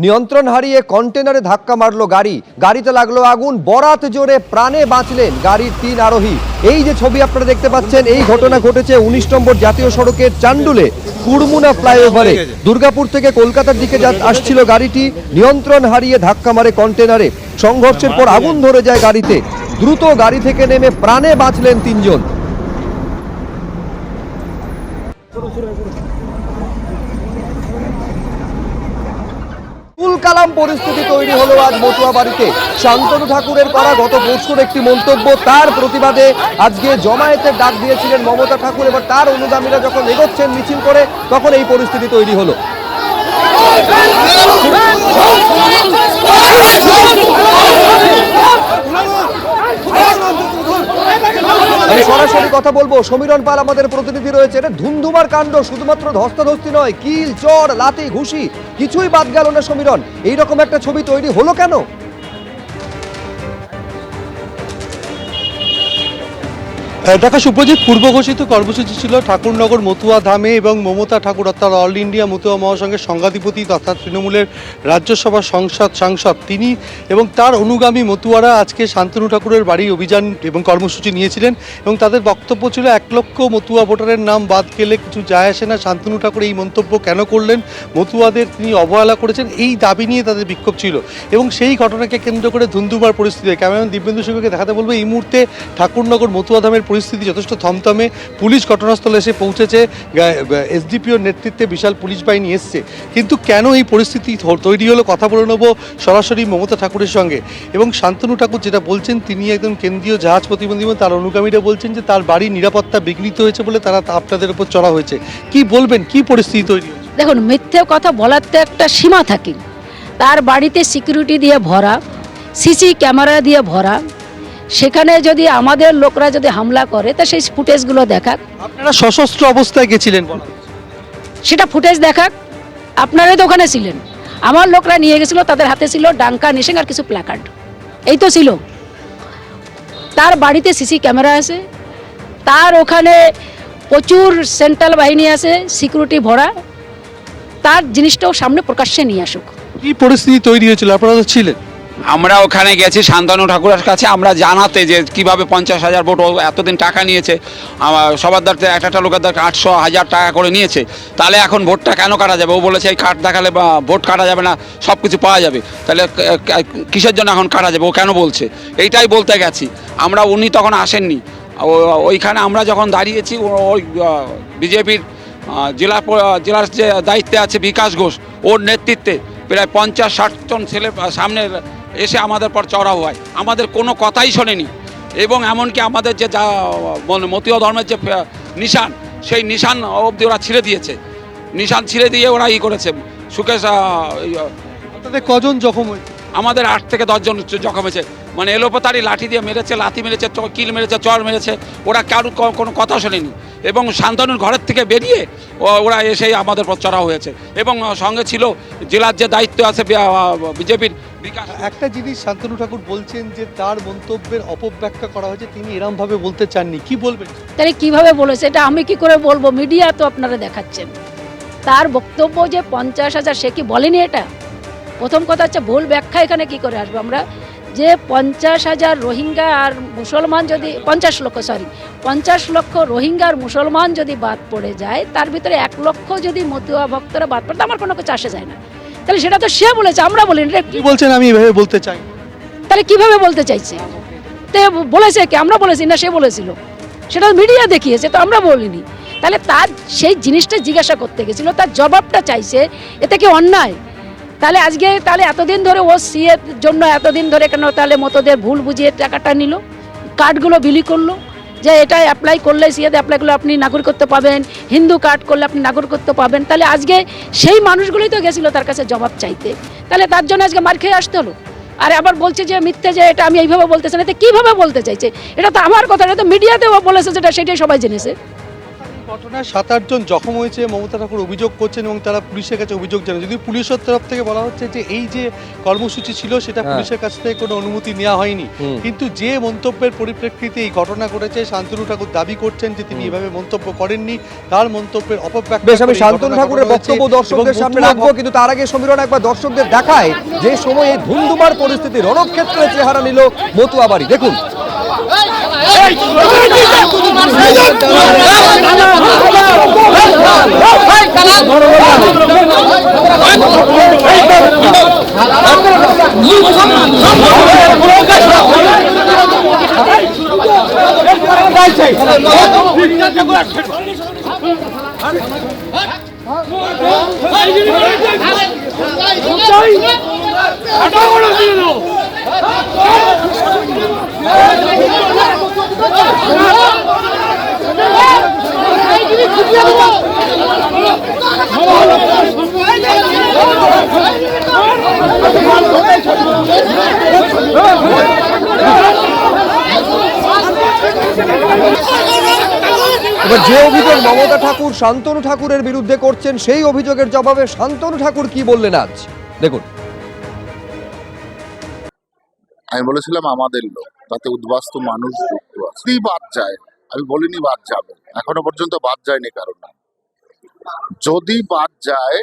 নিয়ন্ত্রণ হারিয়ে কন্টেনারে ধাক্কা মারলো গাড়ি, গাড়িতে লাগলো আগুন, বরাত জোরে প্রাণে বাঁচলেন গাড়ির 3 আরোহী। এই যে ছবি আপনারা দেখতে পাচ্ছেন, এই ঘটনা ঘটেছে 19 নম্বর জাতীয় সড়কের চান্ডুলে কুড়মুনা ফ্লাইওভারে। দুর্গাপুর থেকে কলকাতার দিকে আসছিল গাড়িটি, নিয়ন্ত্রণ হারিয়ে ধাক্কা মারে কন্টেনারে। সংঘর্ষের পর আগুন ধরে যায় গাড়িতে। দ্রুত গাড়ি থেকে নেমে প্রাণে বাঁচলেন 3 জন। কালাম পরিস্থিতি তৈরি হলো আজ মতুয়া বাড়িতে। শান্তনু ঠাকুরের করা গত পরশুর একটি মন্তব্য, তার প্রতিবাদে আজকে জমায়েতের ডাক দিয়েছিলেন মমতা ঠাকুর। এবার তার অনুগামীরা যখন এগোচ্ছেন মিছিল করে, তখন এই পরিস্থিতি তৈরি হলো। আমি সরাসরি কথা বলবো, সমীরণ পাল আমাদের প্রতিনিধি রয়েছে। এটা ধুমধুমার কাণ্ড, শুধুমাত্র ধস্তাধস্তি নয়, কিল, চড়, লাথি, ঘুষি কিছুই বাদ গেল না। সমীরণ, এইরকম একটা ছবি তৈরি হলো কেন? ঢাকা সুপ্রজিৎ, পূর্ব ঘোষিত কর্মসূচি ছিল ঠাকুরনগর মতুয়া ধামে এবং মমতা ঠাকুর অর্থাৎ অল ইন্ডিয়া মতুয়া মহাসংঘের সংঘাধিপতি তথা তৃণমূলের রাজ্যসভা সাংসদ তিনি এবং তার অনুগামী মতুয়ারা আজকে শান্তনু ঠাকুরের বাড়ি অভিযান এবং কর্মসূচি নিয়েছিলেন। এবং তাদের বক্তব্য ছিল 1 লক্ষ মতুয়া ভোটারের নাম বাদ গেলে কিছু যায় আসে না। শান্তনু ঠাকুর এই মন্তব্য কেন করলেন, মতুয়াদের তিনি অবহেলা করেছেন, এই দাবি নিয়ে তাদের বিক্ষোভ ছিল। এবং সেই ঘটনাকে কেন্দ্র করে ধুন্ধুমার পরিস্থিতি। ক্যামেরাম্যান দিব্যেন্দু সিংহকে দেখাতে বলবো, এই মুহূর্তে ঠাকুরনগর মতুয়া ধামের পরিস্থিতি যথেষ্ট থমথমে। পুলিশ ঘটনাস্থলে এসে পৌঁছেছে, এসডিপিওর নেতৃত্বে বিশাল পুলিশ বাহিনী এসছে। কিন্তু কেন এই পরিস্থিতি তৈরি হলো, কথা বলে নেবো সরাসরি মমতা ঠাকুরের সঙ্গে। এবং শান্তনু ঠাকুর যেটা বলছেন, তিনি একদম কেন্দ্রীয় জাহাজ প্রতিবন্ধী, তার অনুগামীরা বলছেন যে তার বাড়ির নিরাপত্তা বিঘ্নিত হয়েছে বলে তারা আপনাদের উপর চড়া হয়েছে। কি বলবেন, কি পরিস্থিতি তৈরি হয়েছে? দেখুন, মিথ্যে কথা বলার তো একটা সীমা থাকে। তার বাড়িতে সিকিউরিটি দিয়ে ভরা, সিসি ক্যামেরা দিয়ে ভরা, সেখানে যদি আমাদের লোকরা যদি হামলা করে তা সেই ফুটেজগুলো দেখাক। আপনারা সশস্ত্র অবস্থায় গেছিলেন, সেটা ফুটেজ দেখাক। আপনারাই তো ওখানে ছিলেন। আমার লোকরা নিয়ে গেছিল, তাদের হাতে ছিল ডাঙ্কা, নিশাং আর কিছু প্ল্যাকার্ড, এই তো ছিল। তার বাড়িতে সিসি ক্যামেরা আছে, তার ওখানে প্রচুর সেন্ট্রাল বাহিনী আছে, সিকিউরিটি ভরা। তার জিনিসটাও সামনে প্রকাশ্যে নিয়ে আসুক। কি পরিস্থিতি তৈরি হয়েছিল, আপনারা তো ছিলেন? আমরা ওখানে গেছি শান্তনু ঠাকুরের কাছে, আমরা জানাতে যে কিভাবে 50,000 ভোট এতদিন টাকা নিয়েছে, সবার দ্বারা একটা লোকের দ্বারা 800,000 টাকা করে নিয়েছে, তাহলে এখন ভোটটা কেন কাটা যাবে? ও বলেছে এই কার্ড দেখালে ভোট কাটা যাবে না, সব কিছু পাওয়া যাবে, তাহলে কিসের জন্য এখন কাটা যাবে? ও কেন বলছে? এইটাই বলতে গেছি আমরা। উনি তখন আসেননি ওইখানে। আমরা যখন দাঁড়িয়েছি, ওই বিজেপির জেলার যে দায়িত্বে আছে বিকাশ ঘোষ, ওর নেতৃত্বে প্রায় 50-60 জন ছেলে সামনে এসে আমাদের পর চড়াও হয়, আমাদের কোনো কথাই শোনেনি। এবং এমনকি আমাদের যে মতীয় ধর্মের যে নিশান, সেই নিশান অবধি ওরা ছিঁড়ে দিয়েছে। নিশান ছিঁড়ে দিয়ে ওরা করেছে। সুকেশ, আপনাদের কজন জখম হয়েছে? আমাদের 8 থেকে 10 জন জখম হয়েছে। মানে এলোপাতারি লাঠি দিয়ে মেরেছে, লাথি মেরেছে, কিল মেরেছে, চর মেরেছে। ওরা কারোর কোনো কথা শোনেনি। এবং শান্তনুর ঘরের থেকে বেরিয়ে ওরা এসেই আমাদের পর চড়াও হয়েছে। এবং সঙ্গে ছিল জেলার যে দায়িত্ব আছে বিজেপির বিকাশ। একটা জিনিস শান্তনু ঠাকুর বলছেন যে তার মন্তব্যের অপব্যাখ্যা করা হয়েছে, তিনি এরমভাবে বলতে চাননি। কি বলবেন? তাহলে কিভাবে বলেছে এটা আমি কি করে বলবো? মিডিয়া তো আপনারা দেখাচ্ছেন। তার বক্তব্য যে 50,000, সে কি বলেনি এটা? প্রথম কথা হচ্ছে ভুল ব্যাখ্যা এখানে কি করে আসবো আমরা? যে 50,000 রোহিঙ্গা আর মুসলমান যদি 50 লক্ষ রোহিঙ্গা আর মুসলমান যদি বাদ পড়ে যায়, তার ভিতরে 1 লক্ষ যদি মতুয়া ভক্তরা বাদ পড়ে, আমার কোনো কিছু আসে যায় না। তাহলে সেটা তো সে বলেছে, আমরা বলিনি। কি বলছেন? আমি এভাবে বলতে চাই। তাহলে কিভাবে বলতে চাইছে? তো বলেছে কি? আমরা বলেছি না, সে বলেছিল? সেটা মিডিয়া দেখিয়েছে, তো আমরা বলিনি। তাহলে তার সেই জিনিসটা জিজ্ঞাসা করতে গেছিল, তার জবাবটা চাইছে, এতে কি অন্যায়? তাহলে আজকে তাহলে এতদিন ধরে ও সিএর জন্য এতদিন ধরে কেন তাহলে মতদের ভুল বুঝিয়ে টাকাটা নিল, কার্ডগুলো বিলি করলো যে এটা অ্যাপ্লাই করলে, সিএতে অ্যাপ্লাই করলে আপনি নাগরিকত্ব পাবেন, হিন্দু কার্ড করলে আপনি নাগরিকত্ব পাবেন। তাহলে আজকে সেই মানুষগুলোই তো গেছিলো তার কাছে জবাব চাইতে, তাহলে তার জন্য আজকে মার খেয়ে আসতে হলো। আর আবার বলছে যে মিথ্যে, যে এটা আমি এইভাবে বলতেছি না। এতে কীভাবে বলতে চাইছে? এটা তো আমার কথা, এটা তো মিডিয়াতেও বলেছে, যেটা সেটাই সবাই জেনেছে। ঘটনায় 7-8 জন জখম হয়েছে মমতা ঠাকুর অভিযোগ করছেন এবং তারা পুলিশের কাছে অভিযোগ জানায়। যদি পুলিশের তরফ থেকে বলা হচ্ছে যে এই যে কর্মসূচি ছিল সেটা পুলিশের কাছ থেকে কোনো অনুমতি নেওয়া হয়নি, কিন্তু যে মন্তব্যের পরিপ্রেক্ষিতে এই ঘটনা ঘটেছে শান্তনু ঠাকুর দাবি করছেন যে তিনি এভাবে মন্তব্য করেননি, তার মন্তব্যের অপব্যাখ্যা। বেশ, আমি শান্তনু ঠাকুরের বক্তব্য দর্শকদের সামনে রাখবো, কিন্তু তার আগে সমীরণ একবার দর্শকদের দেখায় যে সময়ে ধুন্ধুমার পরিস্থিতি, রণক্ষেত্রে চেহারা নিল মতুয়া বাড়ি। দেখুন এবার যে অভিযোগ মমতা ঠাকুর শান্তনু ঠাকুরের বিরুদ্ধে করছেন, সেই অভিযোগের জবাবে শান্তনু ঠাকুর কি বললেন আজ দেখুন। আমি বলেছিলাম আমাদের লোক, তাতে উদ্বাস্তু মানুষ যুক্ত আছে। যদি বাদ যায়, আমি বলিনি বাদ যাবে, এখনো পর্যন্ত বাদ যায়নি কারণ না। যদি বাদ যায়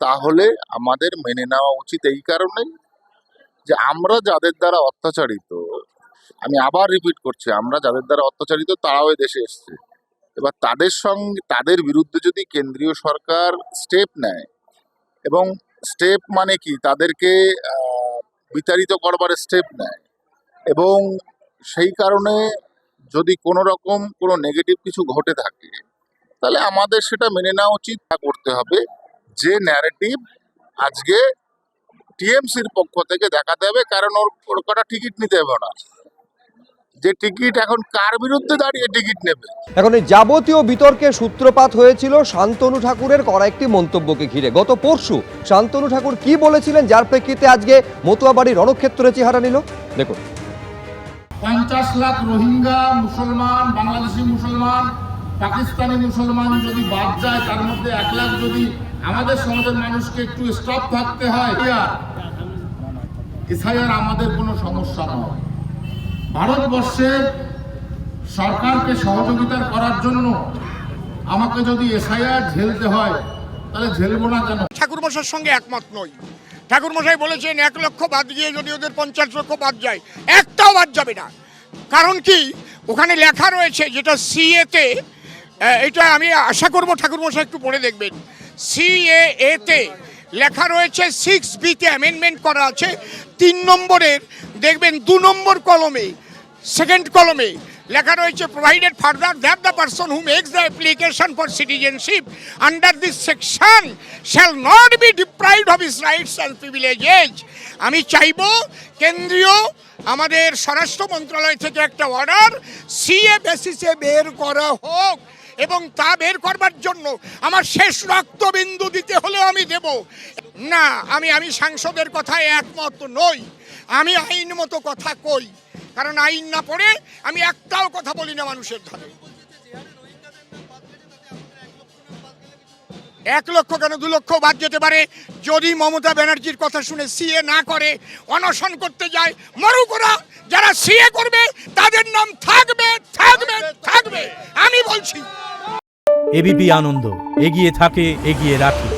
তাহলে আমাদের মেনে নেওয়া উচিত এই কারণেই যে আমরা যাদের দ্বারা অত্যাচারিত, আমি আবার রিপিট করছি, আমরা যাদের দ্বারা অত্যাচারিত তারাও এই দেশে এসছে। এবার তাদের বিরুদ্ধে যদি কেন্দ্রীয় সরকার স্টেপ নেয়, এবং স্টেপ মানে কি, তাদেরকে বিতাড়িত করবার স্টেপ নেয়, এবং সেই কারণে যদি কোনো রকম কোনো নেগেটিভ কিছু ঘটে থাকে, তাহলে আমাদের সেটা মেনে নেওয়া উচিত। করতে হবে যে ন্যারেটিভ আজকে টিএমসির পক্ষ থেকে দেখাতে হবে, কারণ ওর কটা টিকিট নিতে হবে না। যে টিকিট এখন কার বিরুদ্ধে দাঁড়িয়ে টিকিট নেবে। এখন এই যাবতীয় বিতর্কের সূত্রপাত হয়েছিল শান্তনু ঠাকুরের করা একটি মন্তব্যকে ঘিরে। গত পরশু শান্তনু ঠাকুর কি বলেছিলেন, যার প্রেক্ষিতে আজকে মতুয়া বাড়ি রণক্ষেত্রে চেহারা নিল দেখুন। 50 লাখ রোহিঙ্গা মুসলমান, বাংলাদেশি মুসলমান, পাকিস্তানি মুসলমান যদি বাদ যায়, তার মধ্যে 1 লাখ যদি আমাদের সমাজের মানুষকে একটু স্টপ থাকতে হয়, এছাড়া আমাদের কোনো সমস্যা নয়। ভারতবর্ষের সরকারকে সহযোগিতা করার জন্য আমাকে যদি এসআইআর ঝেলতে হয়, তাহলে ঝেলবো না কেন? ঠাকুরমশাইয়ের সঙ্গে একমত নই। ঠাকুরমশাই বলেছেন 1 লক্ষ বাদ গিয়ে যদি ওদের 50 লক্ষ বাদ যায়, একটাও বাদ যাবে না। কারণ কি, ওখানে লেখা রয়েছে, যেটা সিএতে, এটা আমি আশা করব ঠাকুরমশাই একটু পড়ে দেখবেন। সিএতে লেখা রয়েছে 6B-তে অ্যামেন্ডমেন্ট করা আছে, 3 নম্বরের দেখবেন 2 নম্বর কলমে, সেকেন্ড কলমে লেখা রয়েছে, provided further that the person who makes the application for citizenship under this section shall not be deprived of his rights and privileges. আমি চাইব কেন্দ্রীয় আমাদের স্বরাষ্ট্র মন্ত্রণালয় থেকে একটা অর্ডার সিএ বেসিসে বের করা হোক, এবং তা বের করবার জন্য আমার শেষ রক্তবিন্দু দিতে হলেও আমি দেব না। আমি সাংসদের কথায় একমত নই। আমি আইন মতো কথা কই, কারণ আইন না পড়ে আমি একটাও কথা বলি না মানুষের ধারে। 1 লক্ষ কেন, 2 লক্ষ বাদ যেতে পারে। যদি মমতা ব্যানার্জির কথা শুনে সিএ না করে, অনশন করতে যায়, মরুক ওরা। যারা সিএ করবে তাদের নাম থাকবে থাকবে থাকবে, আমি বলছি। এবিপি আনন্দ, এগিয়ে থাকে, এগিয়ে রাখে।